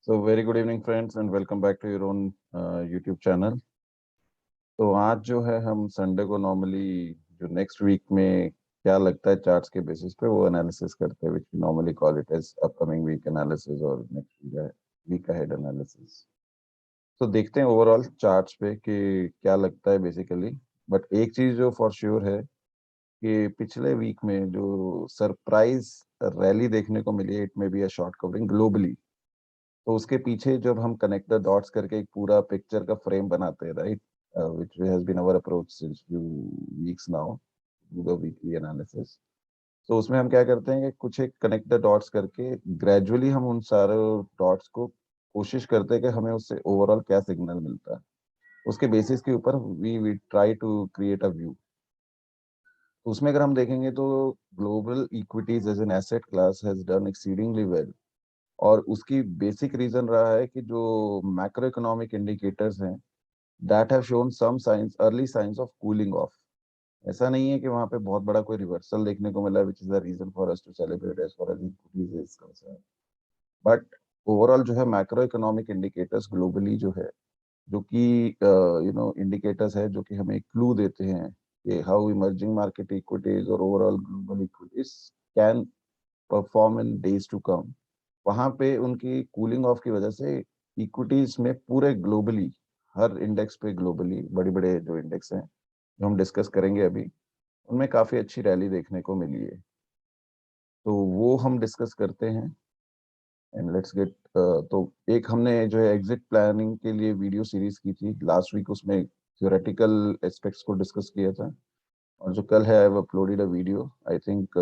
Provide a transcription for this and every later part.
So very good evening friends and welcome back to your own YouTube channel। तो आज जो है हम संडे को नॉर्मली जो नेक्स्ट वीक में क्या लगता है चार्ट्स के बेसिस पे वो एनालिसिस करते हैं, which normally call it as upcoming week analysis और नेक्स्ट वीक अहेड एनालिसिस। तो देखते हैं ओवरऑल चार्ट्स पे कि क्या लगता है बेसिकली। बट एक चीज जो फॉर श्योर है कि पिछले वीक में जो सरप्राइज रैली देखने को मिली है, it may be a short covering globally. तो उसके पीछे जब हम कनेक्ट द डॉट्स करके एक पूरा पिक्चर का फ्रेम बनाते हैं, right, which has been our approach since few weeks now, do the weekly analysis। तो उसमें हम क्या करते हैं कि कुछ एक कनेक्ट द डॉट्स करके ग्रेजुअली हम उन सारे डॉट्स को कोशिश करते हैं कि हमें उससे ओवरऑल क्या सिग्नल मिलता है, उसके बेसिस के ऊपर we try to create a view. तो उसमें अगर हम देखेंगे तो global equities as an asset class has done exceedingly well. और उसकी बेसिक रीजन रहा है कि जो मैक्रो इकोनॉमिक इंडिकेटर्स हैं that have shown some signs, early signs of cooling off. ऐसा नहीं है कि वहां पे बहुत बड़ा कोई रिवर्सल देखने को मिला, which is the reason for us to celebrate as far as equities is concern. But overall जो है मैक्रो इकोनॉमिक इंडिकेटर्स ग्लोबली जो है, जो कि इंडिकेटर्स है जो कि हमें क्लू देते हैं कि हाउ इमर्जिंग मार्केट इक्विटीज और overall global equities can perform in days to come. वहां पे उनकी कूलिंग ऑफ की वजह से इक्विटीज में पूरे ग्लोबली, हर इंडेक्स पे ग्लोबली बड़े बड़े जो इंडेक्स हैं जो हम डिस्कस करेंगे अभी, उनमें काफी अच्छी रैली देखने को मिली है। तो वो हम डिस्कस करते हैं एंड लेट्स गेट। तो एक हमने जो है एग्जिट प्लानिंग के लिए वीडियो सीरीज की थी लास्ट वीक, उसमें थ्योरेटिकल एस्पेक्ट्स को डिस्कस किया था। और जो कल है I have uploaded a video, I think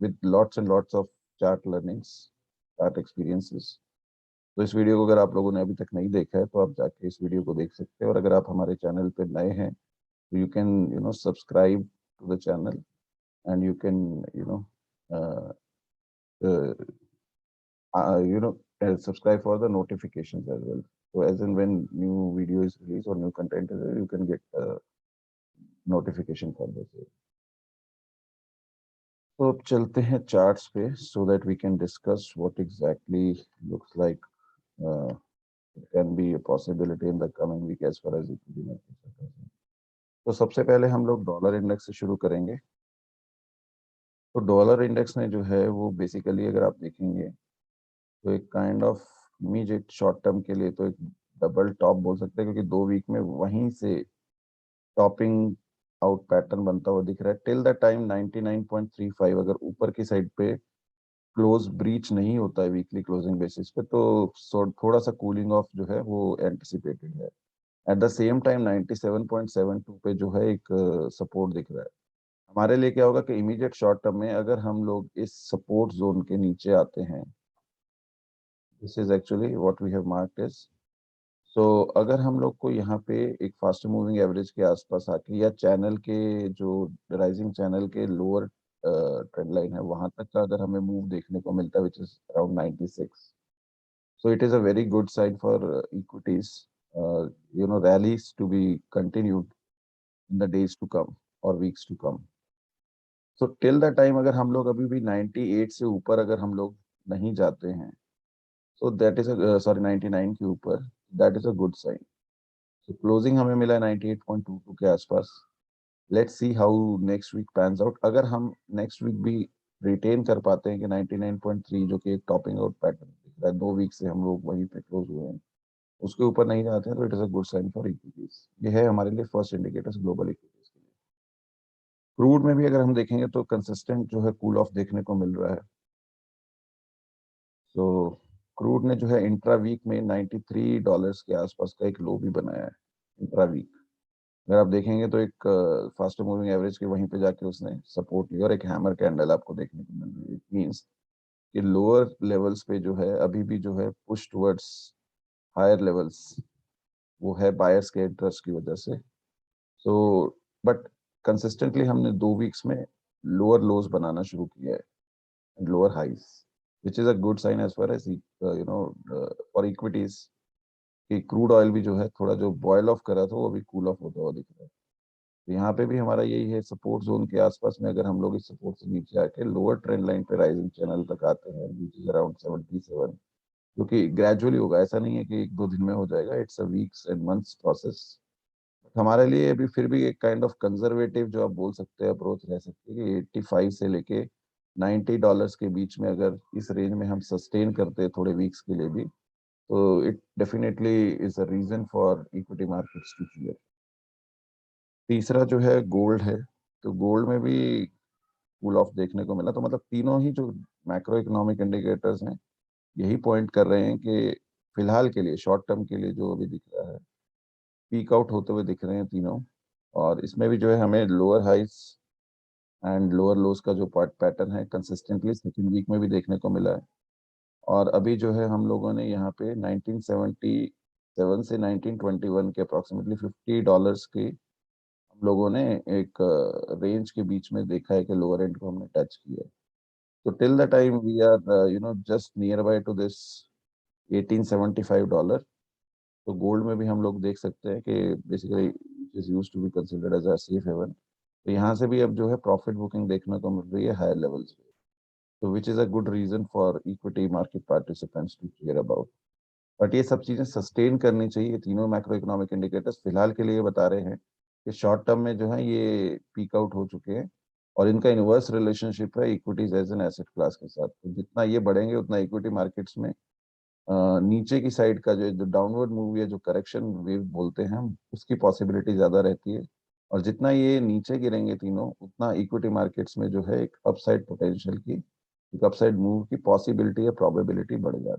with lots and lots of chart learnings, chart experiences. तो इस वीडियो को अगर आप लोगों ने अभी तक नहीं देखा है तो आप जाके इस वीडियो को देख सकते हैं। और अगर आप हमारे चैनल पे नए हैं तो you can subscribe to the channel and you can subscribe for the notifications as well, so as in when new video is released or new content is there, you can get notification for the same। तो अब चलते हैं charts पे so that we can discuss what exactly looks like it can be a possibility in the coming week as far as equity markets are concerned। तो सबसे पहले हम लोग डॉलर इंडेक्स से शुरू करेंगे। तो डॉलर इंडेक्स ने जो है वो बेसिकली अगर आप देखेंगे तो एक kind of immediate short term के लिए तो एक डबल टॉप बोल सकते हैं, क्योंकि 2 वीक में वहीं से टॉपिंग आउट पैटर्न बनता हुआ दिख रहा है। टिल द टाइम 99.35 अगर ऊपर की साइड पे क्लोज ब्रीच नहीं होता है वीकली क्लोजिंग बेसिस पे, तो थोड़ा सा कूलिंग ऑफ जो है वो एंटिसिपेटेड है। एट द सेम टाइम 97.72 पे जो है एक सपोर्ट दिख रहा है। हमारे लिए क्या होगा कि इमीडिएट शॉर्ट टर्म में अगर हम लोग इस सपोर्ट जोन के नीचे आते हैं, this is actually what we have marked is. So अगर हम लोग को यहाँ पे एक फास्ट मूविंग एवरेज के आसपास आके या चैनल के जो राइजिंग चैनल के लोअर ट्रेंड लाइन है वहां तक का अगर हमें मूव देखने को मिलता है which is around 96, so it is a very good sign for equities, rallies to be continued in the days to come or weeks to come। so till the time अगर हम लोग अभी भी 98 से ऊपर अगर हम लोग नहीं जाते हैं, so that is a sorry 99 के ऊपर, that is a good sign। so closing हमें मिला है 98.22 के आसपास। Let's see how next week pans out. अगर हम नेक्स्ट वीक भी रिटेन कर पाते हैं कि 99.3 जो कि एक टॉपिंग आउट पैटर्न दिख रहा है, 2 वीक से हम लोग वहीं पे क्लोज हुए हैं, उसके ऊपर नहीं जाते हैं तो it is a good sign for equities. ये है हमारे लिए फर्स्ट इंडिकेटर्स ग्लोबल इक्विटीज के लिए। क्रूड में भी अगर हम देखेंगे तो कंसिस्टेंट जो है कूल ऑफ देखने को मिल रहा है। तो क्रूड ने जो है इंट्रा वीक में $93 के आसपास का एक लो भी बनाया है इंट्रा वीक। अगर आप देखेंगे तो एक फास्ट मूविंग एवरेज के वहीं पे जाके उसने सपोर्ट लिया और एक हैमर कैंडल आपको देखने को मिल रही है। इट मींस कि लोअर लेवल्स पे जो है अभी भी जो है पुश टुवर्ड्स हायर लेवल्स, वो है बायर्स के इंटरेस्ट की वजह से। सो बट कंसिस्टेंटली हमने 2 वीक्स में लोअर लोज बनाना शुरू किया है and lower highs, which is a good sign as far as for equities. कि क्रूड ऑयल भी जो है थोड़ा जो बॉयल ऑफ करा था वो अभी कूल ऑफ होता हुआ दिख रहा है। तो यहाँ पे भी हमारा यही है, सपोर्ट जोन के आसपास में अगर हम लोग इस सपोर्ट से नीचे आके लोअर ट्रेंड लाइन पे राइजिंग चैनल तक आते हैं विच इज अराउंड 77, क्योंकि ग्रेजुअली होगा, ऐसा नहीं है कि एक दो दिन में हो जाएगा, it's a weeks and months process. हमारे लिए अभी फिर भी एक काइंड ऑफ कंजर्वेटिव जो आप बोल सकते हैं अप्रोच रह सकती है कि 85 से लेके $90 के बीच में अगर इस रेंज में हम सस्टेन करते हैं थोड़े वीक्स के लिए भी, तो it definitely is a reason for equity markets to fear. तीसरा जो है गोल्ड है, तो गोल्ड में भी कूल ऑफ देखने को मिला। तो मतलब तीनों ही जो मैक्रो इकोनॉमिक इंडिकेटर्स हैं यही पॉइंट कर रहे हैं कि फिलहाल के लिए, शॉर्ट टर्म के लिए जो अभी दिख रहा है, पीक आउट होते हुए दिख रहे हैं तीनों। और इसमें भी जो है हमें लोअर हाइस एंड लोअर लोज का जो पैटर्न है कंसिस्टेंटली सेकंड वीक में भी देखने को मिला है। और अभी जो है हम लोगों ने यहाँ पे 1977 से 1921 के अप्रोक्सीमेटली $50 की हम लोगों ने एक रेंज के बीच में देखा है कि लोअर एंड को हमने टच किया है। तो till the time we are just near by to this $1875, तो गोल्ड में भी हम लोग देख सकते हैं कि basically is used to be considered as a safe haven. तो यहाँ से भी अब जो है प्रॉफिट बुकिंग देखने को मिल रही है हायर लेवल्स पे, तो which is a good reason for equity market participants to care about. But ये सब चीजें सस्टेन करनी चाहिए। तीनों मैक्रो इकोनॉमिक इंडिकेटर्स फिलहाल के लिए बता रहे हैं कि शॉर्ट टर्म में जो है ये पीक आउट हो चुके हैं और इनका इनवर्स रिलेशनशिप है equities as an asset class के साथ। तो जितना ये बढ़ेंगे उतना इक्विटी मार्केट्स में नीचे की साइड का जो डाउनवर्ड मूव या जो करेक्शन वेव बोलते हैं हम, उसकी पॉसिबिलिटी ज्यादा रहती है। और जितना ये नीचे गिरेंगे तीनों, उतना इक्विटी मार्केट्स में जो है एक अपसाइड पोटेंशियल की, एक अपसाइड मूव की पॉसिबिलिटी या प्रोबेबिलिटी बढ़ जाती है।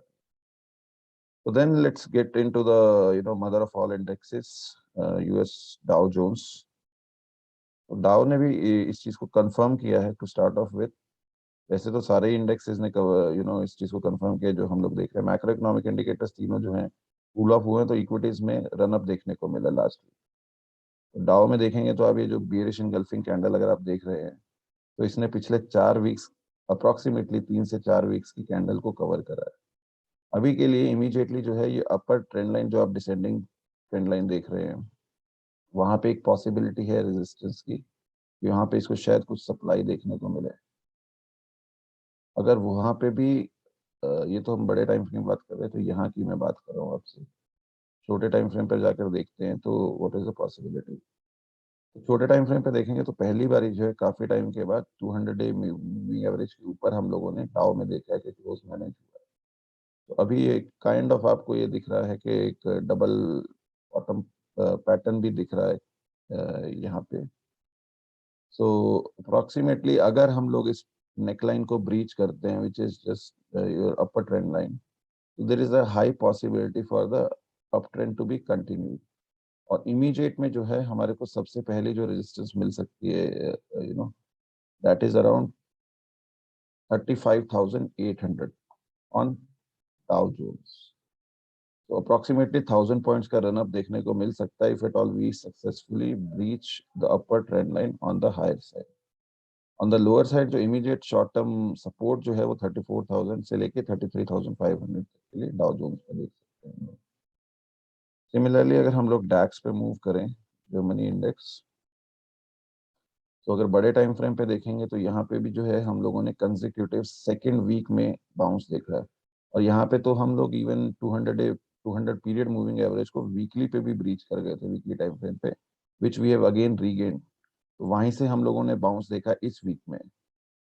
तो then let's get into the mother of all indexes, US Dow Jones. तो डाउ ने भी इस चीज को कंफर्म किया है टू स्टार्ट ऑफ विथ। वैसे तो सारे इंडेक्सेस ने इस चीज को कंफर्म किया जो हम लोग देख रहे हैं। मैक्रो इकोनॉमिक इंडिकेटर्स तीनों जो हैं कूल ऑफ हुए हैं, तो इक्विटीज में रन अप देखने को मिला लास्ट वीक। तो डाउ में देखेंगे तो आप ये जो बियरिश इनगल्फिंग कैंडल अगर आप देख रहे हैं, तो इसने पिछले 4 वीक्स, अप्रोक्सीमेटली 3 से 4 वीक्स की कैंडल को कवर करा है। अभी के लिए इमीडिएटली जो है ये अपर ट्रेंड लाइन जो आप डिसेंडिंग ट्रेंड लाइन देख रहे हैं, वहां पे एक पॉसिबिलिटी है रेजिस्टेंस की, कि वहां पे इसको शायद कुछ सप्लाई देखने को मिले। अगर वहां पे भी ये तो हम बड़े टाइम फ्रेम बात कर रहे हैं, तो यहाँ की मैं बात कर रहा हूँ आपसे, छोटे टाइम फ्रेम पर जाकर देखते हैं तो व्हाट इज द पॉसिबिलिटी। तो छोटे टाइम फ्रेम पे देखेंगे तो पहली बार जो है काफी टाइम के बाद 200 डे मूविंग एवरेज के ऊपर हम लोगों ने डाउ में देखा है कि क्लोज मैनेज हुआ है। तो अभी एक काइंड ऑफ आपको ये दिख रहा है कि एक डबल बॉटम पैटर्न भी दिख रहा है यहाँ पे। सो अप्रोक्सीमेटली अगर हम लोग इस नेकलाइन को ब्रीच करते हैं, which is just your upper trend line, तो there is a high possibility for the up trend to be continue. और इमीडिएट में जो है हमारे को सबसे पहले जो रेजिस्टेंस मिल सकती है, that is around 35,800 on Dow Jones. तो अप्रोक्सीमेटली 1000 पॉइंट्स का रन अप देखने को मिल सकता है if at all we successfully breach the upper trend line on the higher side. On the lower side जो इमीडिएट शॉर्ट टर्म सपोर्ट जो है वो 34,000 से लेके 33,500 तक के लिए डाउ जोन्स पे देख सकते हैं। सिमिलरली अगर हम लोग डैक्स पे मूव करें, जर्मनी इंडेक्स, तो अगर बड़े टाइम फ्रेम पे देखेंगे तो यहाँ पे भी जो है हम लोगों ने कंसेक्यूटिव सेकेंड वीक में बाउंस देखा है। और यहाँ पे तो हम लोग इवन 200 पीरियड मूविंग एवरेज को वीकली पे भी ब्रीच कर गए थे, वीकली टाइम फ्रेम पे, which we have again regain. तो वहीं से हम लोगों ने बाउंस देखा इस वीक में,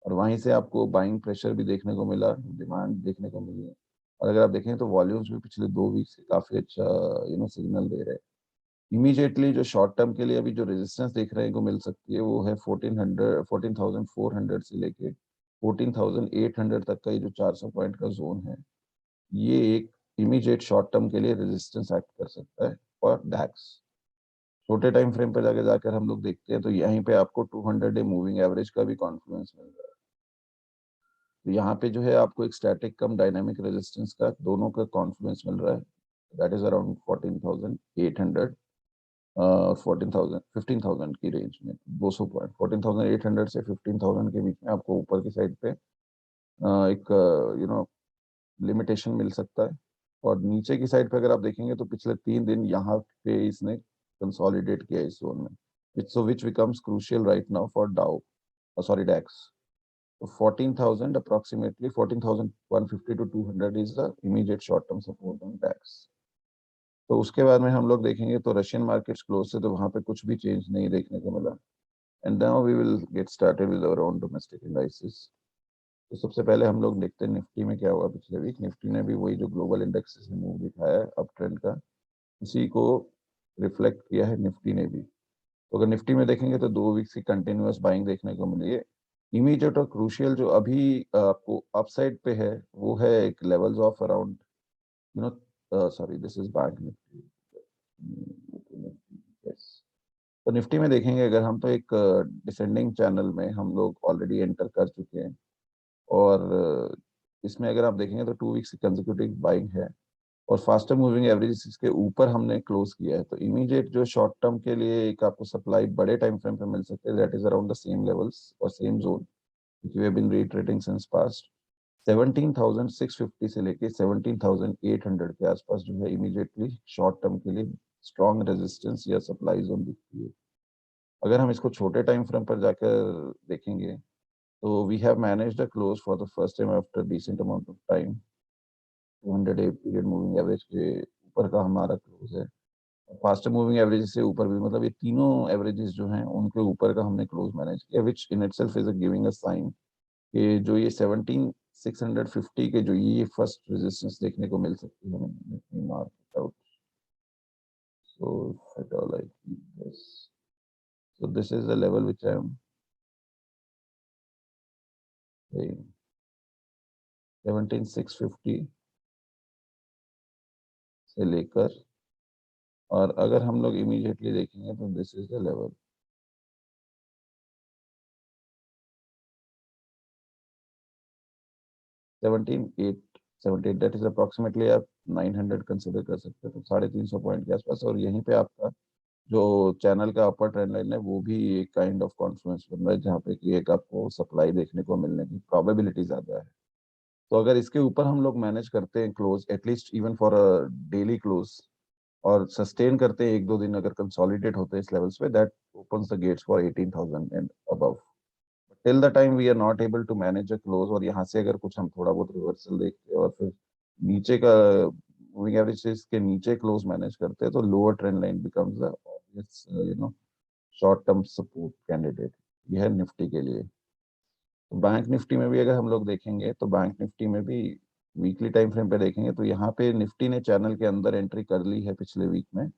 और वहीं से आपको बाइंग प्रेशर भी देखने को मिला, डिमांड देखने को मिली है। और अगर आप देखें तो वॉल्यूम्स भी पिछले 2 वीक से काफी अच्छा सिग्नल दे रहे हैं। इमीडिएटली जो शॉर्ट टर्म के लिए अभी जो रेजिस्टेंस देखने को मिल सकती है वो है 14,400 से लेके 14,800 तक का ये जो 400 पॉइंट का जोन है, ये एक इमीडिएट शॉर्ट टर्म के लिए रेजिस्टेंस एक्ट कर सकता है फॉर डैक्स। छोटे टाइम फ्रेम पे जाके जाकर हम लोग देखते हैं तो यहीं पे आपको 200 डे मूविंग एवरेज का भी कॉन्फ्लुएंस मिल रहा है। तो यहाँ पे जो है आपको एक स्टैटिक कम डायनामिक रेजिस्टेंस का दोनों का कॉन्फ्लुएंस मिल रहा है, दैट इज अराउंड 14,800, 14,000 15,000 की रेंज में 200 पॉइंट, 14,800 से 15,000 के बीच में आपको ऊपर की साइड पे एक लिमिटेशन मिल सकता है। और नीचे की साइड पे अगर आप देखेंगे तो पिछले 3 दिन यहाँ पे इसने कंसोलिडेट किया इस जोन में, which becomes crucial right now for Dow, sorry DAX. तो 14,000 approximately 14,150 to 200 is the immediate short term support on DAX. तो उसके बाद में हम लोग देखेंगे तो रशियन मार्केट्स क्लोज से, तो वहां पे कुछ भी चेंज नहीं देखने को मिला। And now we will get started with our own domestic indices. तो सबसे पहले हम लोग देखते हैं निफ्टी में क्या हुआ पिछले वीक। निफ्टी ने भी वही जो ग्लोबल इंडेक्सेस ने मूव दिखाया है अप ट्रेंड का, उसी को रिफ्लेक्ट किया है निफ्टी ने भी। तो अगर निफ्टी में देखेंगे तो 2 वीक्स की कंटिन्यूअस बाइंग देखने को मिली है। इमीडिएट और क्रूशियल जो अभी आपको अपसाइड पे है वो है एक levels of around sorry this is bank Nifty. Yes, तो निफ्टी में देखेंगे अगर हम तो एक डिसेंडिंग चैनल में हम लोग ऑलरेडी एंटर कर चुके हैं। और इसमें अगर आप देखेंगे तो 2 वीक्स की कंसेक्यूटिव बाइंग है और फास्टर मूविंग एवरेज इसके ऊपर हमने क्लोज किया है। तो इमीडिएट जो शॉर्ट टर्म के लिए एक आपको सप्लाई बड़े टाइम फ्रेम पे मिल सकते हैं, that is around the same levels और same zone which we have been reiterating since past। 17,650 से लेके 17,800 के आसपास जो है इमीडिएटली शॉर्ट टर्म के लिए स्ट्रॉन्ग रेजिस्टेंस या सप्लाई जोन दिखती है। अगर हम इसको छोटे टाइम फ्रेम पर जाकर देखेंगे तो we have managed a close for the first time after decent amount of time. 200 day period moving average के ऊपर का हमारा क्लोज है। फास्टर मूविंग एवरेज से ऊपर भी, मतलब ये तीनों एवरेजेस जो हैं उनके ऊपर का हमने क्लोज मैनेज किया, which in itself is giving a sign कि जो ये 17,650 के जो ये फर्स्ट रेजिस्टेंस देखने को मिल सकती है हमें mark out. So at all I keep this, so this is the level which I am saying, 17,650 से लेकर, और अगर हम लोग इमीडिएटली देखेंगे तो this is the level 17,878, that is approximately आप 900 कंसिडर कर सकते हैं, तो 350 पॉइंट के आसपास। और यहीं पे आपका जो चैनल का अपर ट्रेंड लाइन है वो भी एक काइंड ऑफ कॉन्फ्लुएंस बन रहा है, जहाँ पे कि एक आपको सप्लाई देखने को मिलने की प्रोबेबिलिटी ज्यादा है। तो अगर इसके ऊपर हम लोग मैनेज करते हैं close, at least even for a daily close, और सस्टेन करते हैं 1-2 दिन, अगर कंसोलिडेट होते हैं इस लेवल्स पे, that opens the gates for 18,000 and above. Till the time we are not able to manage a close, और यहाँ से अगर कुछ हम थोड़ा बहुत रिवर्सल देखते हैं और फिर नीचे का मूविंग एवरेज के नीचे क्लोज मैनेज करते हैं, तो lower trend line becomes the obvious short term support candidate. यह है निफ्टी के लिए। तो बैंक निफ्टी में भी अगर हम लोग देखेंगे तो बैंक निफ्टी में भी वीकली टाइम फ्रेम पे देखेंगे तो यहाँ पे निफ्टी ने चैनल के अंदर एंट्री कर ली है पिछले वीक में।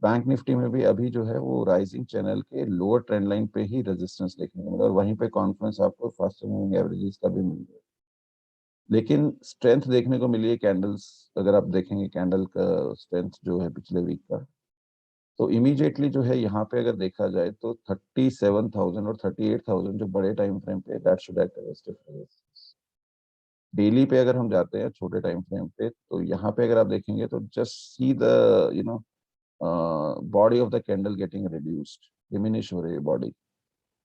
बैंक निफ्टी में भी अभी जो है वो राइजिंग चैनल के लोअर ट्रेंड लाइन पे ही रेजिस्टेंस देखने को मिला, और वहीं पे कॉन्फ्रेंस आपको फास्टर मूविंग एवरेजेस का भी मिल गया। लेकिन स्ट्रेंथ देखने को मिली है कैंडल्स, अगर आप देखेंगे कैंडल का स्ट्रेंथ जो है पिछले वीक का, तो इमीडिएटली जो है यहाँ पे अगर देखा जाए तो 37,000 और 38,000 जो बड़े टाइम फ्रेम पे, that should act as resistance. Daily पे अगर हम जाते हैं छोटे टाइम फ्रेम पे, तो यहाँ पे अगर आप देखेंगे तो just see the you know body of the candle getting reduced, diminish हो रही है बॉडी।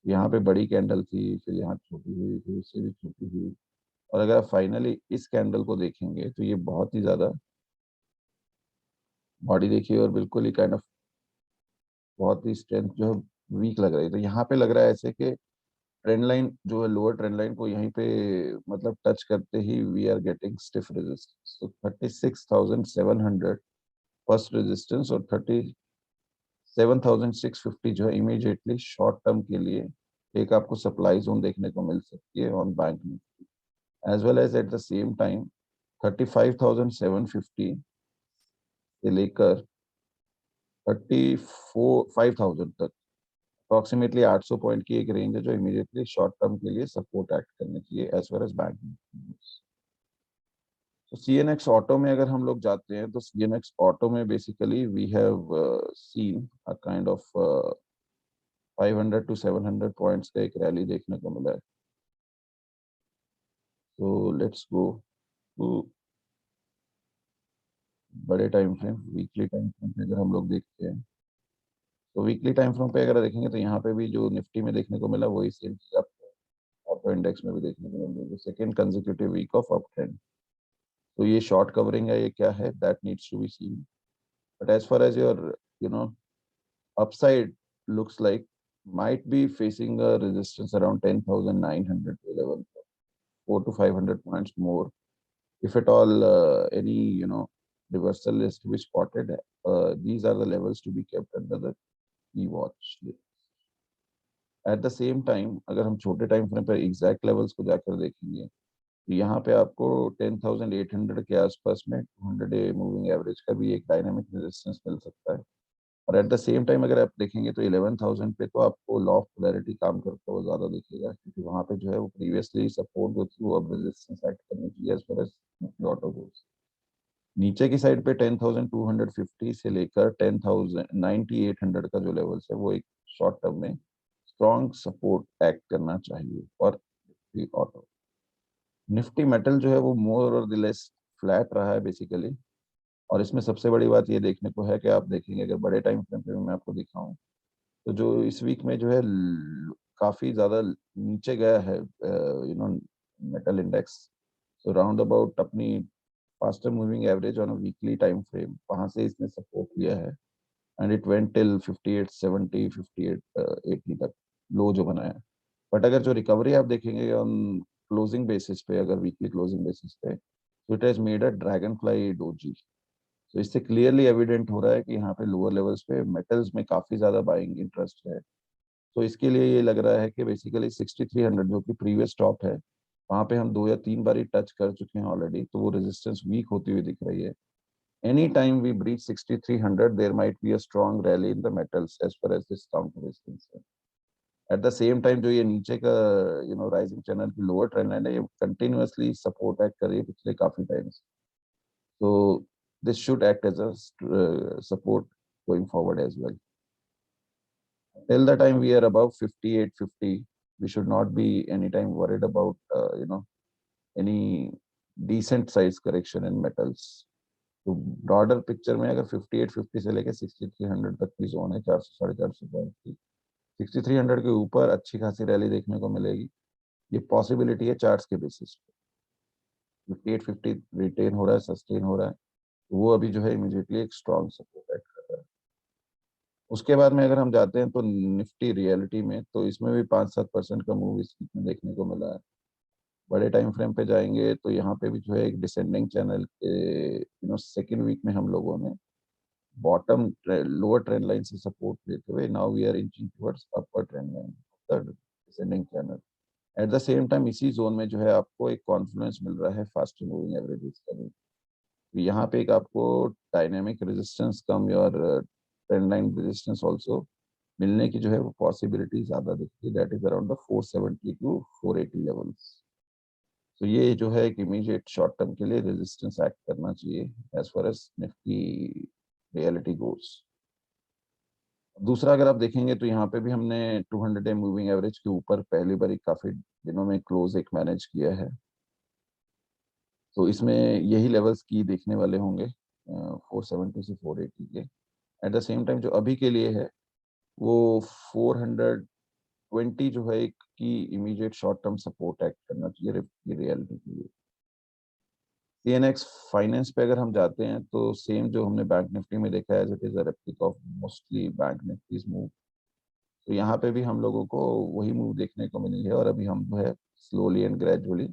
यहाँ पे बड़ी कैंडल थी, फिर यहाँ छोटी हुई, फिर उससे भी छोटी हुई, और अगर आप फाइनली इस कैंडल को देखेंगे तो ये बहुत ही ज्यादा बॉडी देखिए, और बिल्कुल ही काइंड ऑफ बहुत ही स्ट्रेंथ जो है वीक लग रही है। तो यहाँ पे लग रहा है ऐसे कि ट्रेंड लाइन जो है लोअर ट्रेंड लाइन को यहीं पे मतलब टच करते ही we are getting stiff resistance. तो 36,700 फर्स्ट रेजिस्टेंस और 37,650 जो है इमीडिएटली शॉर्ट टर्म के लिए एक आपको सप्लाई जोन देखने को मिल सकती है ऑन बैंक में, as well as at the same time 35,750 से लेकर 35,000 तक अप्रोक्सीमेटली 800 पॉइंट की एक रेंज है जो इमीडिएटली शॉर्ट टर्म के लिए सपोर्ट एक्ट करनी चाहिए एज वेल एज बैंक। तो सीएनएक्स ऑटो में अगर हम लोग जाते हैं तो सीएनएक्स ऑटो में basically we have seen a kind of 500 to 700 points का एक रैली देखने को मिला है। तो लेट्स गो टू बड़े time frame, weekly time frame पे अगर हम लोग देखते हैं तो वीकली टाइम फ्रेम पे अगर देखेंगे तो यहाँ पे भी जो निफ्टी में देखने को मिला वही सेम चीज आपको ऑटो इंडेक्स में भी देखने को मिल रही है, second consecutive week of up trend. तो ये शॉर्ट कवरिंग है, ये क्या है, that needs to be seen. But as far as your you know upside looks like might be facing a resistance around 10,900 to 11, 4 to 500 points more. If at all any reversal is to be spotted, these are the levels to be kept under the key watch list. Eight the same time अगर हम छोटे time frame पर exact levels को जाकर देखेंगे तो यहाँ पे आपको 10,800 के आसपास में 200 डे मूविंग एवरेज का भी एक डायनामिक रेजिस्टेंस मिल सकता है। और एट द सेम टाइम अगर आप देखेंगे तो 11,000 पे तो आपको लॉ ऑफ पोलैरिटी काम करता हुआ ज्यादा दिखेगा, क्योंकि वहां पे जो है वो प्रीवियसली सपोर्ट जो थी वो अब रेजिस्टेंस एक्ट करनी चाहिए एज फार एज ऑटो गोस। नीचे की साइड पे 10,250 से लेकर 10,9,800 का जो लेवल्स है वो एक शॉर्ट टर्म में स्ट्रॉन्ग सपोर्ट एक्ट करना चाहिए और ऑटो। निफ्टी मेटल जो है वो मोर और लेस फ्लैट रहा है बेसिकली। और इसमें सबसे बड़ी बात ये देखने को है कि आप देखेंगे अगर बड़े टाइम फ्रेम पे मैं आपको दिखाऊं तो जो इस वीक में जो है काफी ज्यादा नीचे गया है metal index. So round about अपनी faster moving average on a weekly time frame वहां से इसने सपोर्ट लिया है एंड इट वेंट टिल 5870 5880 तक लो जो बनाया। बट अगर जो रिकवरी आप देखेंगे ऑन क्लोजिंग बेसिस पे, अगर वीकली क्लोजिंग बेसिस पे, तो it has made a dragon fly doji. तो इससे क्लियरली एविडेंट हो रहा है कि यहाँ पे लोअर लेवल्स पे मेटल्स में काफी ज्यादा बाइंग इंटरेस्ट है। तो इसके लिए ये लग रहा है कि बेसिकली 6300 जो कि प्रीवियस टॉप है वहां पे हम 2 या 3 बार ही टच कर चुके हैं ऑलरेडी, तो वो रेजिस्टेंस वीक होती हुई दिख रही है। Anytime we breach 6300, there might be a strong rally in the metals as far as this counter is concerned. At the same time, जो ये नीचे का राइजिंग चैनल की लोअर ट्रेंड लाइन है ये कंटिन्यूअसली सपोर्ट एक्ट कर रही है पिछले काफी टाइम से। So this should act as a support going forward as well. Till the time we are above 5850, we should not be anytime worried about any decent size correction in metals. तो broader picture में अगर 5850 से लेकर 6300 तक की zone है 400 450 point की, 6300 के ऊपर अच्छी खासी रैली देखने को मिलेगी। ये पॉसिबिलिटी है चार्ट्स के बेसिस पे। 5850 रिटेन हो रहा है, सस्टेन हो रहा है, तो वो अभी जो है इमीडिएटली एक स्ट्रॉन्ग सपोर्ट ऐड कर रहा है। उसके बाद में अगर हम जाते हैं तो निफ्टी रियलिटी में, तो इसमें भी 5-7% का मूव इस वीक में देखने को मिला है। बड़े टाइम फ्रेम पे जाएंगे तो यहाँ पे भी जो है एक डिसेंडिंग चैनल के सेकेंड वीक में हम लोगों ने बॉटम लोअर ट्रेंड लाइन से सपोर्ट लेते हुए now we are inching towards upper trend line descending channel. At the same time इसी जोन में जो है आपको एक कॉन्फ्लुएंस मिल रहा है फास्ट मूविंग एवरेजेस का भी। तो यहाँ पे एक आपको डायनेमिक रेजिस्टेंस कम और ट्रेंड लाइन रेजिस्टेंस ऑल्सो मिलने की जो है वो पॉसिबिलिटी ज्यादा दिखती है, that is around the 470 to 480 levels. तो ये जो है एक इमीडिएट शॉर्ट टर्म के लिए रेजिस्टेंस एक्ट करना चाहिए as far as Nifty realty goes. दूसरा अगर आप देखेंगे तो यहाँ पे भी हमने 200 डे मूविंग एवरेज के ऊपर पहली बार काफी दिनों में क्लोज एक मैनेज किया है। तो इसमें यही लेवल्स की देखने वाले होंगे 470 से 480 के। एट द सेम टाइम जो अभी के लिए है वो 420 जो है एक की immediate short term support act करना चाहिए रियलिटी के लिए। सीएनएक्स फाइनेंस पे अगर हम जाते हैं तो सेम जो हमने बैंक निफ्टी में देखा है as it is a replica of mostly bank Nifty's move. तो यहाँ पे भी हम लोगों को वही मूव देखने को मिली है और अभी हम जो है slowly and gradually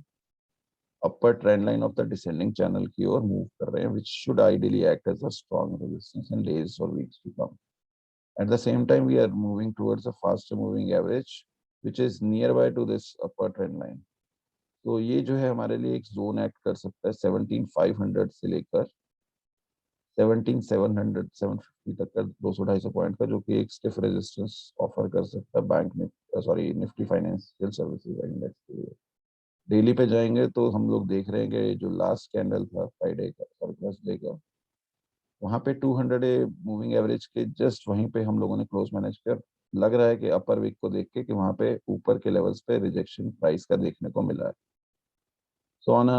upper trend line of the descending channel की ओर मूव कर रहे हैं, which should ideally act as a strong resistance in days और weeks to come. At the same time we are moving towards a faster moving average which is near by to this upper trend line. तो ये जो है हमारे लिए एक zone act कर सकता है 17,500 से लेकर 17,700 750 तक का 200-250 पॉइंट का, जो कि एक स्टिफ रेजिस्टेंस ऑफर कर सकता है bank Nifty financial services index के लिए। डेली पे जाएंगे तो हम लोग देख रहे हैं कि जो लास्ट कैंडल था फ्राइडे का सरप्लस डे का, वहां पे 200 डे मूविंग एवरेज के जस्ट वहीं पे हम लोगों ने क्लोज मैनेज कर। लग रहा है कि अपर वीक को देख के कि वहां पे ऊपर के लेवल्स पे रिजेक्शन प्राइस का देखने को मिला है। So on a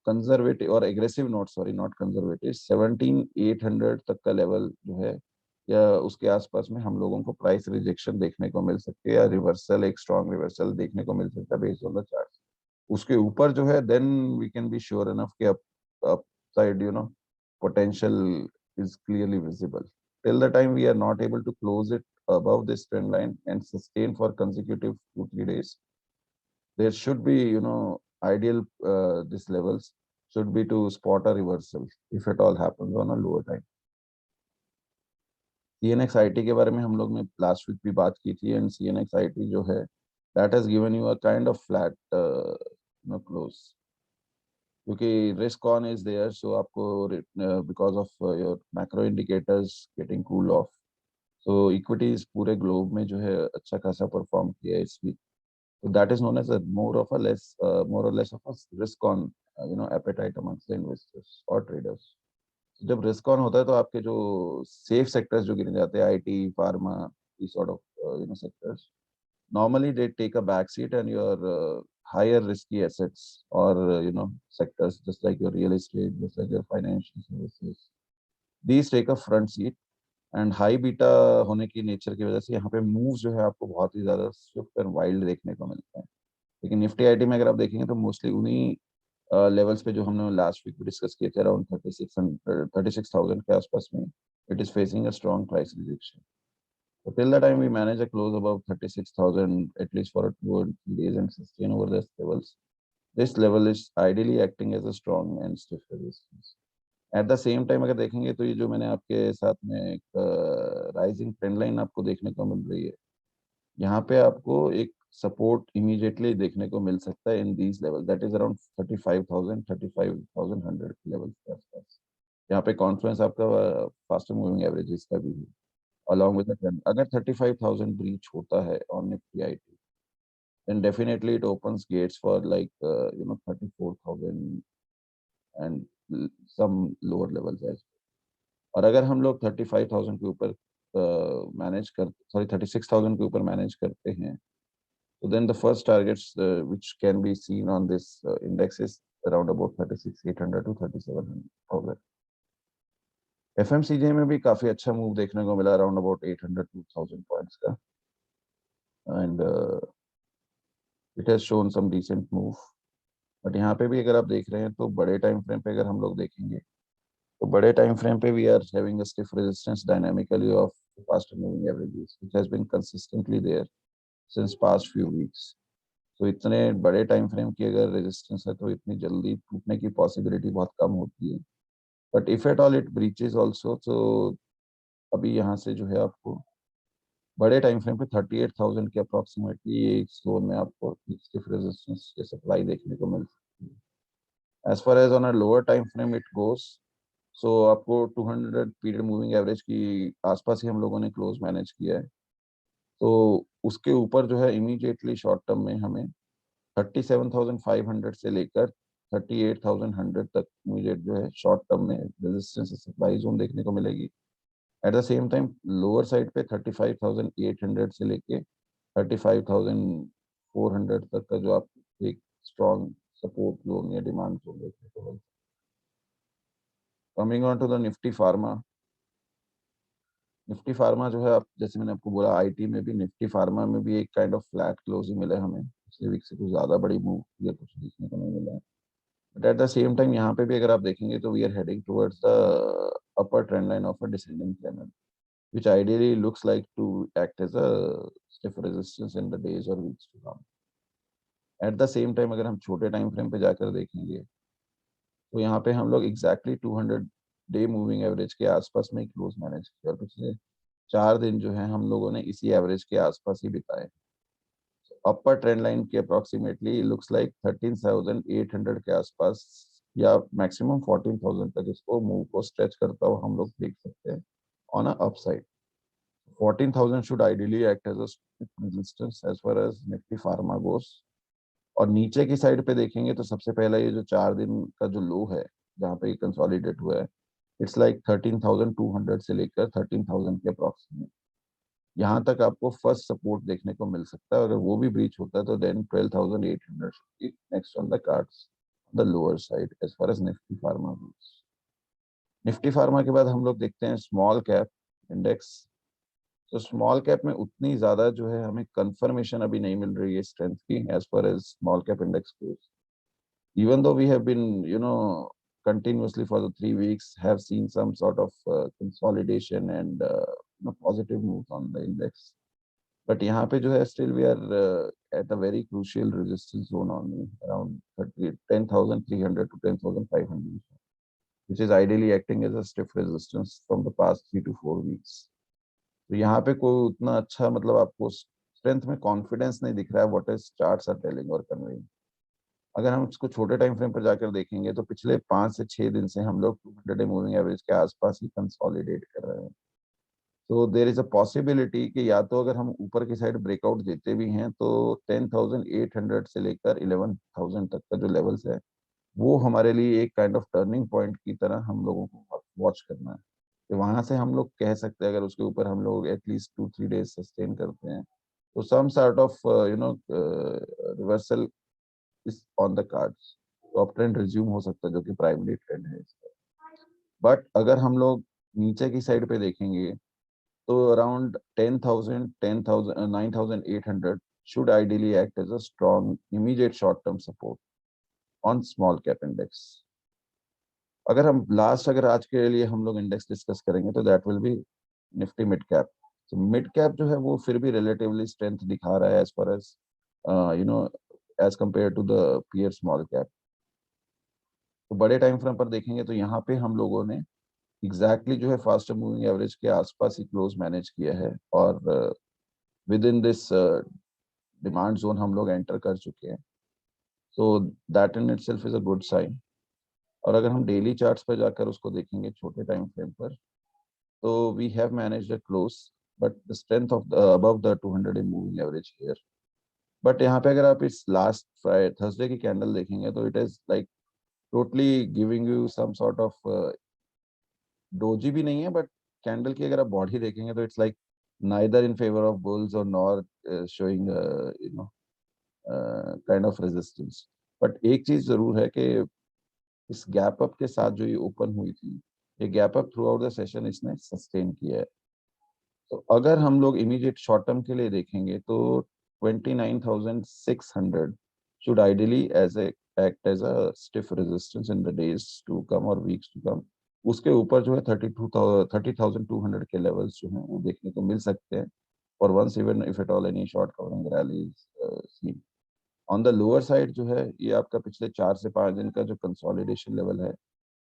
conservative or aggressive note, sorry not conservative, 17,800 तक का लेवल जो है या उसके आसपास में हम लोगों को प्राइस रिजेक्शन देखने को मिल सकती है या रिवर्सल, एक स्ट्रॉन्ग रिवर्सल देखने को मिल सकता है बेस्ड ऑन द चार्ट। उसके ऊपर जो है then we can be sure enough कि up side potential is clearly visible. Till the time we are not able to close it above this trend line and sustain for consecutive 2-3 days, there should be, ideal, this levels should be to spot a reversal if it all happens on a lower time. CNXIT के बारे में हम लोग ने last week भी बात की थी, एंड CNXIT जो है that has given you a kind of flat close, क्योंकि risk on is there, so आपको because of your macro indicators getting cool off, so equities पूरे ग्लोब में जो है अच्छा खासा परफॉर्म किया है इस week. So that is known as a more or less of a risk on appetite amongst the investors or traders. जब रिस्क ऑन होता है तो आपके जो सेफ सेक्टर्स जो गिने जाते हैं, IT, pharma, these sort of sectors, normally they take a back seat, and your higher risky assets or sectors, just like your real estate, just like your financial services, these take a front seat. And high beta होने की nature की वजह से यहाँ पे move जो है आपको बहुत ही ज्यादा स्विफ्ट एंड वाइल्ड देखने को मिलते हैं. लेकिन निफ्टी आईटी में अगर आप देखेंगे तो मोस्टली उन्हीं लेवल्स पे जो हमने लास्ट वीक भी डिस्कस किए थे, अराउंड 36,000 के आसपास में it is facing a strong price rejection. So till the time we manage a close above 36,000 at least for 2 or 3 days and sustain over this levels, this level is ideally acting as a strong and stiff resistance. Eight the same time अगर देखेंगे तो ये जो मैंने आपके साथ में एक राइजिंग ट्रेंड लाइन आपको देखने को मिल रही है, यहाँ पे आपको एक सपोर्ट इमीडिएटली देखने को मिल सकता है in these level, that is around 35,100 level के आसपास. यहाँ पे कॉन्फ्लुएंस आपका फास्टर मूविंग एवरेजेस का भी है अलॉन्ग विद द ट्रेंड. अगर 35,000 ब्रीच होता है on Nifty IT, then definitely it opens gates for like 34,000 and some lower levels as well. और अगर हम लोग 35,000 के ऊपर मैनेज कर 36,000 के ऊपर मैनेज करते हैं, तो then the first targets which can be seen on this index is around about 36,800 to 37,000. FMCG में भी काफी अच्छा मूव देखने को मिला, अराउंड अबाउट 800 to 1000 पॉइंट्स का, and it has shown some decent move. But यहाँ पे भी अगर आप देख रहे हैं तो बड़े टाइम फ्रेम पे अगर हम लोग देखेंगे तो बड़े टाइम फ्रेम पे we are having a stiff resistance dynamically of faster moving averages which has been consistently there since past few weeks. तो इतने बड़े टाइम फ्रेम की अगर रेजिस्टेंस है तो इतनी जल्दी टूटने की पॉसिबिलिटी बहुत कम होती है. But if at all it breaches also, तो अभी यहाँ से जो है आपको बड़े टाइम फ्रेम पे 38,000 के अप्रोक्सीमेटली एक जोन में आपको स्टिफ रेजिस्टेंस के सप्लाई देखने को मिल सकती है. As far as on a lower time frame it goes, so आपको 200 पीरियड मूविंग एवरेज की आसपास ही हम लोगों ने क्लोज मैनेज किया है. तो उसके ऊपर जो है इमीडिएटली शॉर्ट टर्म में हमें 37,500 से लेकर 38,100 तक इमीडिएट जो है शॉर्ट टर्म में रेजिस्टेंस सप्लाई जोन देखने को मिलेगी. Eight the same time lower side पे 35,800 से लेके 35,400 तक का जो आप एक स्ट्रॉन्ग सपोर्ट जोन या डिमांड जोन देखने को मिलता है. Coming on to the Nifty pharma. Nifty pharma जो है, आप जैसे मैंने आपको बोला, आईटी में भी निफ्टी फार्मा में भी एक काइंड ऑफ फ्लैट क्लोज ही मिला है हमें. पिछले वीक से कुछ ज्यादा बड़ी मूव या कुछ देखने को नहीं मिला है. But at the same time यहाँ पे भी अगर आप देखेंगे तो we are heading towards the upper trend line of a descending channel which ideally looks like to act as a stiff resistance in the days or weeks to come. At the same time अगर हम छोटे time frame पे जाकर देखेंगे तो यहाँ पे हम लोग एग्जैक्टली 200 डे मूविंग एवरेज के आसपास में क्लोज मैनेज किया, और पिछले 4 दिन जो है हम लोगों ने इसी एवरेज के आसपास ही बिताए. अपर ट्रेंड लाइन के अप्रोक्सीमेटली लुक्स लाइक 13,800 के आसपास या मैक्सिमम 14,000 तक इसको मूव को स्ट्रेच करता हुआ हम लोग देख सकते हैं on a upside. 14,000 should ideally act as a resistance as far as Nifty Pharma goes. और नीचे की साइड पे देखेंगे तो सबसे पहला ये जो 4 दिन का जो लो है जहाँ पे कंसोलिडेट हुआ है, इट्स लाइक 13,200 से लेकर 13,000 के अप्रोक्सीमेट यहाँ तक आपको फर्स्ट सपोर्ट देखने को मिल सकता है. अगर वो भी ब्रीच होता है तो then 12,800 next on the cards the lower side as far as Nifty pharma goes. Nifty pharma के बाद हम लोग देखते हैं स्मॉल कैप इंडेक्स. तो स्मॉल कैप में उतनी ज्यादा जो है हमें कंफर्मेशन अभी नहीं मिल रही है स्ट्रेंथ की as far as small cap index goes. Even though we have been continuously for the 3 weeks have seen some sort of consolidation and positive moves on the index. But यहाँ पे जो है still we are at a very crucial resistance zone only around 10,300 to 10,500, which is ideally acting as a stiff resistance from the past 3 to 4 weeks. तो यहाँ पे कोई उतना अच्छा मतलब आपको स्ट्रेंथ में कॉन्फिडेंस नहीं दिख रहा है what is charts are telling और कन्वेइंग। अगर हम इसको छोटे टाइम फ्रेम पर जाकर देखेंगे तो पिछले 5 से 6 दिन से हम लोग 200 डे मूविंग एवरेज के आसपास ही कंसोलिडेट कर रहे हैं। तो देर इज अ पॉसिबिलिटी कि या तो अगर हम ऊपर की साइड ब्रेकआउट देते भी हैं तो 10,800 से लेकर 11,000 तक का जो लेवल्स है वो हमारे लिए एक काइंड ऑफ टर्निंग पॉइंट की तरह हम लोगों को वॉच करना है। तो वहां से हम लोग कह सकते हैं अगर उसके ऊपर हम लोग एटलीस्ट 2-3 डेज सस्टेन करते हैं तो some sort of reversal is on the cards, तो अप ट्रेंड रिज्यूम हो सकता है जो कि प्राइमरी ट्रेंड है इसका। बट अगर हम लोग नीचे की साइड पे देखेंगे तो around 10,000, 10,000, 9,800 should ideally act as a strong immediate short-term support on small cap index. अगर हम अगर आज के लिए हम लोग इंडेक्स डिस्कस करेंगे तो that will be Nifty mid cap. तो मिड कैप जो है वो फिर भी रिलेटिवली स्ट्रेंथ दिखा रहा है as far as you know as compare to the peer small cap. तो बड़े टाइम फ्रेम पर देखेंगे तो यहाँ पे हम लोगों ने जो है फास्ट मूविंग एवरेज के आसपास ही क्लोज मैनेज किया है और within this demand zone हम लोग एंटर कर चुके हैं। So that in itself is a good sign. और अगर हम डेली चार्ट्स पर जाकर उसको देखेंगे छोटे टाइम फ्रेम पर तो we have managed a close but the strength of above the 200 day moving average here. But यहाँ पे अगर आप इस लास्ट थर्सडे की कैंडल देखेंगे तो it is like totally giving you some sort of doji भी नहीं है बट कैंडल की अगर आप बॉडी देखेंगे तो it's like neither in favour of bulls और nor showing kind of resistance. But एक चीज जरूर है कि इस गैप अप के साथ जो ये ओपन हुई थी ये gap up through out the session इसने सस्टेन किया है। तो अगर हम लोग इमीडिएट शॉर्ट टर्म के लिए देखेंगे तो 29,600 should ideally act as a stiff resistance in the days to come or weeks to come। उसके ऊपर जो है 30,200 के लेवल्स जो हैं वो देखने को मिल सकते हैं और once even if at all any short covering rally is seen। On the lower side जो है ये आपका पिछले 4 से 5 दिन का जो कंसोलिडेशन लेवल है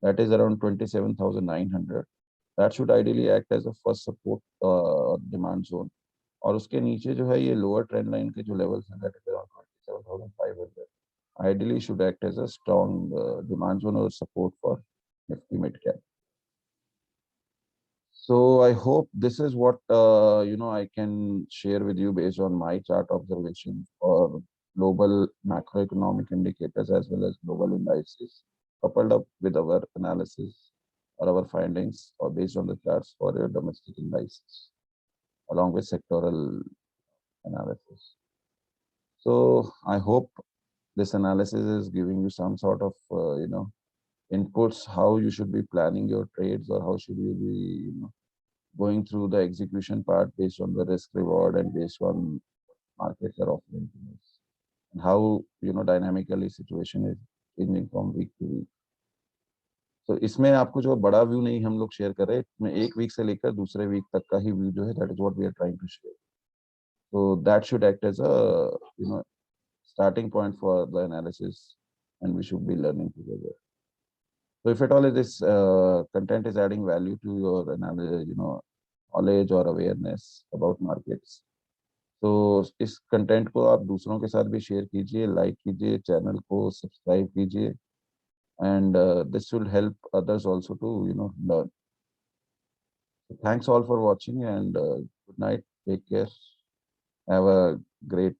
that is around 27,900। that should ideally act as a first support demand zone। और उसके नीचे जो है ये लोअर ट्रेंड लाइन के जो लेवल्स हैं that is around 27,500 ideally should act as a strong demand zone or support for Nifty mid cap। So I hope this is what I can share with you based on my chart observation for global macroeconomic indicators as well as global indices, coupled up with our analysis or our findings or based on the charts for your domestic indices, along with sectoral analysis. So I hope this analysis is giving you some sort of inputs how you should be planning your trades or how should you be going through the execution part based on the risk reward and based on markets are offering to us and how dynamically situation is changing from week to week। तो इसमें आपको जो बड़ा view नहीं हम लोग share कर रहे हैं, इसमें एक वीक से लेकर दूसरे वीक तक का ही व्यू जो है that is what we are trying to share. so that should act as a starting point for the analysis and we should be learning together। so if at all this content is adding value to your knowledge or awareness about markets तो इस content को आप दूसरों के साथ भी share कीजिए, like कीजिए, चैनल को सब्सक्राइब कीजिए and this will help others also to learn। So thanks all for watching and good night, take care, have a great